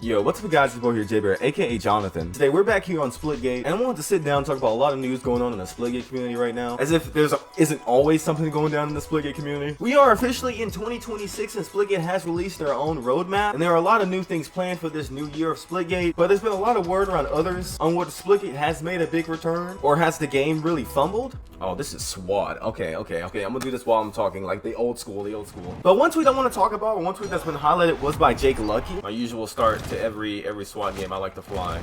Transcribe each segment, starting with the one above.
Yo, what's up guys, it's boy here, J-Bear, aka Jonathan. Today we're back here on Splitgate, and I wanted to sit down and talk about a lot of news going on in the Splitgate community right now. As if isn't always something going down in the Splitgate community. We are officially in 2026 and Splitgate has released their own roadmap, and there are a lot of new things planned for this new year of Splitgate, but there's been a lot of word around others on what Splitgate has made a big return, or has the game really fumbled? Oh, this is SWAT. Okay, I'm gonna do this while I'm talking, like the old school. But one tweet I want to talk about, or one tweet that's been highlighted, was by Jake Lucky. My usual start to every SWAT game I like to fly.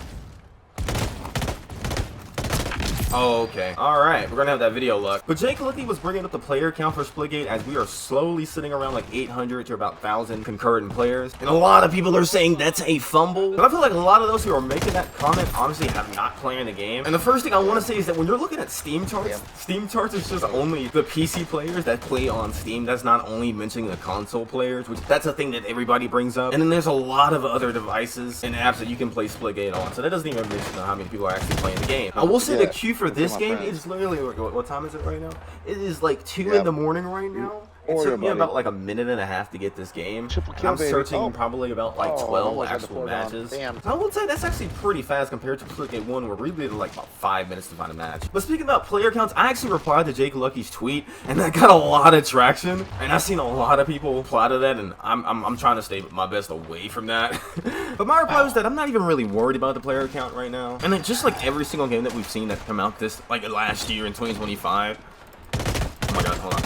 Oh, okay. Alright, we're gonna have that video luck. But Jake Lucky was bringing up the player count for Splitgate as we are slowly sitting around like 800 to about 1,000 concurrent players. And a lot of people are saying that's a fumble. But I feel like a lot of those who are making that comment honestly have not played the game. And the first thing I want to say is that when you're looking at Steam charts, Steam charts is just only the PC players that play on Steam. That's not only mentioning the console players, which that's a thing that everybody brings up. And then there's a lot of other devices and apps that you can play Splitgate on. So that doesn't even mention how many people are actually playing the game. I will say the queue for this game is literally, what time is it right now? It is like 2 in the morning right now. It took me about like a minute and a half to get this game. I'm searching probably about like 12 actual matches. I would say that's actually pretty fast compared to Splitgate 1 where we did like about 5 minutes to find a match. But speaking about player counts, I actually replied to Jake Lucky's tweet and that got a lot of traction. And I've seen a lot of people reply to that, and I'm trying to stay my best away from that. But my reply was that I'm not even really worried about the player count right now. And then just like every single game that we've seen that come out this like last year in 2025. Oh my god, hold on.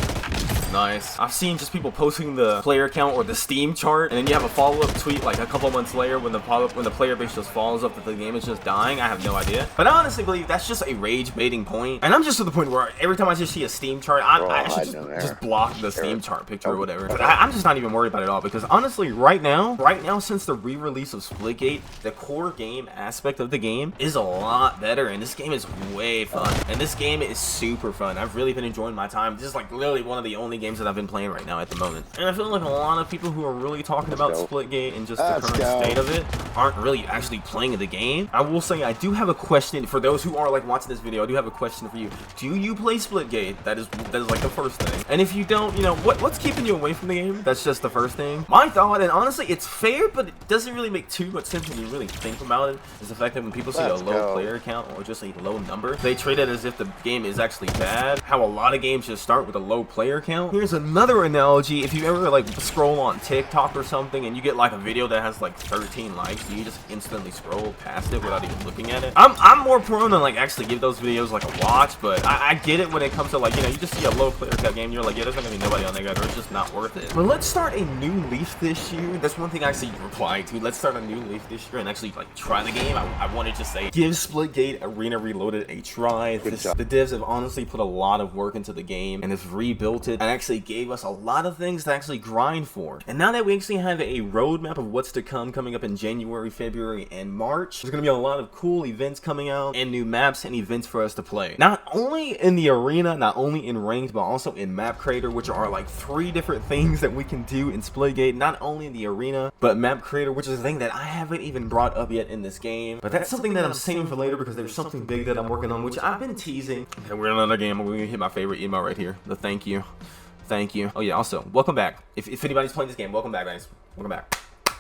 Nice. I've seen just people posting the player count or the Steam chart, and then you have a follow-up tweet like a couple months later when the player base just follows up that the game is just dying. I have no idea. But I honestly believe that's just a rage-baiting point. And I'm just to the point where every time I just see a Steam chart, I should just block the Steam chart picture or whatever. But I'm just not even worried about it at all, because honestly, right now, since the re-release of Splitgate, the core game aspect of the game is a lot better, and this game is way fun. And this game is super fun. I've really been enjoying my time. This is like literally one of the only games that I've been playing right now at the moment. And I feel like a lot of people who are really talking about Splitgate and just the current state of it aren't really actually playing the game. I will say I do have a question for those who are like watching this video. I do have a question for you. Do you play Splitgate? That is like the first thing. And if you don't, you know, what's keeping you away from the game? That's just the first thing. My thought, and honestly it's fair, but it doesn't really make too much sense when you really think about it, is the fact that when people see a low player count or just a low number, they treat it as if the game is actually bad. How a lot of games just start with a low player count. Here's another analogy. If you ever like scroll on TikTok or something and you get like a video that has like 13 likes, you just instantly scroll past it without even looking at it. I'm more prone to like actually give those videos like a watch, but I get it when it comes to like, you know, you just see a low player count game, you're like, yeah, there's not gonna be nobody on there, or it's just not worth it. But let's start a new leaf this year. That's one thing I actually replied to. Let's start a new leaf this year and actually like try the game. I want to just say, give Splitgate Arena Reloaded a try. The devs have honestly put a lot of work into the game and have rebuilt it and actually gave us a lot of things to actually grind for. And now that we actually have a roadmap of what's to come coming up in January, February, and March, there's gonna be a lot of cool events coming out and new maps and events for us to play. Not only in the arena, not only in ranked, but also in map creator, which are like 3 different things that we can do in Splitgate. Not only in the arena, but map creator, which is a thing that I haven't even brought up yet in this game. But that's something that I'm saving for later because there's something big that I'm working on, which I've been teasing. And we're in another game. We're gonna hit my favorite email right here. The thank you. Thank you. Oh yeah, also, welcome back. If anybody's playing this game, welcome back, guys. Welcome back.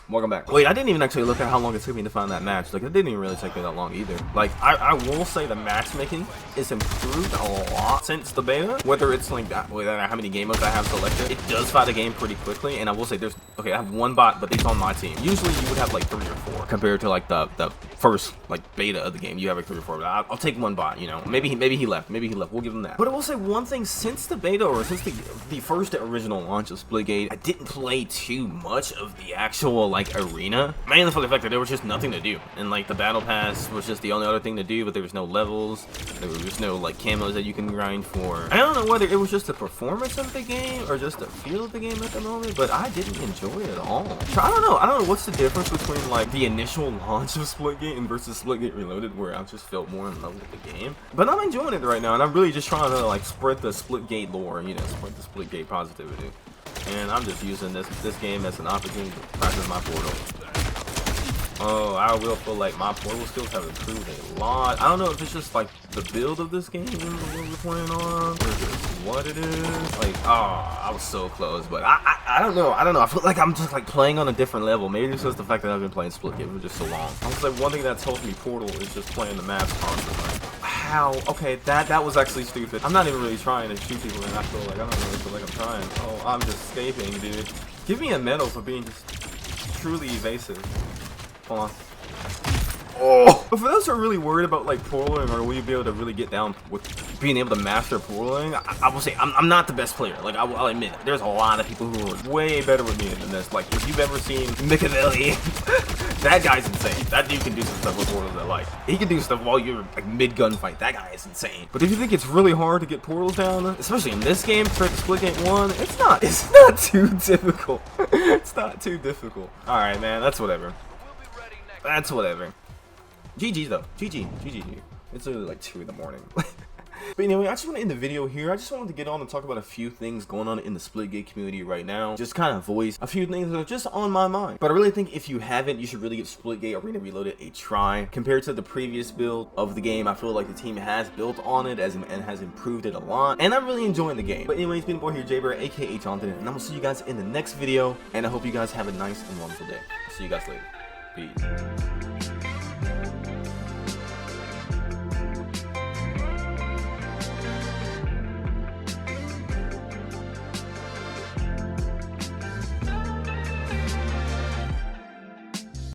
Welcome back. Wait, I didn't even actually look at how long it took me to find that match. Like, it didn't even really take me that long either. Like, I will say the matchmaking is improved a lot since the beta. Whether it's like that, whether how many game modes I have selected, it does fight the game pretty quickly. And I will say there's, okay, I have 1 bot, but it's on my team. Usually you would have like 3 or 4 compared to like the first like beta of the game. You have like 3 or 4, but I'll take 1 bot, you know. Maybe he left. Maybe he left. We'll give him that. But I will say one thing, since the beta, or since the first original launch of Splitgate, I didn't play too much of the actual like arena. Mainly for the fact that there was just nothing to do, and like the battle pass was just the only other thing to do, but there was no levels, there was no like camos that you can grind for. I don't know whether it was just the performance of the game or just the feel of the game at the moment, but I didn't enjoy it at all. So I don't know what's the difference between like the initial launch of Splitgate and versus Splitgate Reloaded, where I just felt more in love with the game. But I'm enjoying it right now, and I'm really just trying to like spread the Splitgate lore, you know, spread the Splitgate positivity. And I'm just using this game as an opportunity to practice my Portal. Oh, I will feel like my portal skills have improved a lot. I don't know if it's just like the build of this game what we're playing on, or just what it is. Like, oh, I was so close, but I don't know. I feel like I'm just like playing on a different level. Maybe it's just the fact that I've been playing Splitgate for just so long. I was like, one thing that's helped me Portal is just playing the maps constantly. How? Okay, that was actually stupid. I'm not even really trying to shoot people, and I feel like I don't really feel like I'm trying. Oh, I'm just escaping, dude. Give me a medal for being just truly evasive. Hold on. Oh! But for those who are really worried about like portaling, or will you be able to really get down with being able to master portaling, I will say I'm not the best player. Like I'll admit it. There's a lot of people who are way better with me than this. Like if you've ever seen Machiavelli, that guy's insane. That dude can do some stuff with portals that like he can do stuff while you're like mid gunfight. That guy is insane. But if you think it's really hard to get portals down, especially in this game, compared to Splitgate 1, it's not too difficult. It's not too difficult. All right, man. That's whatever. That's whatever. GG though. GG. It's literally like 2 in the morning. But anyway, I just want to end the video here. I just wanted to get on and talk about a few things going on in the Splitgate community right now. Just kind of voice a few things that are just on my mind. But I really think if you haven't, you should really give Splitgate Arena Reloaded a try. Compared to the previous build of the game, I feel like the team has built on it and has improved it a lot. And I'm really enjoying the game. But anyway, it's been the boy here, Jaber, aka Jonathan, and I'm going to see you guys in the next video. And I hope you guys have a nice and wonderful day. See you guys later. Peace.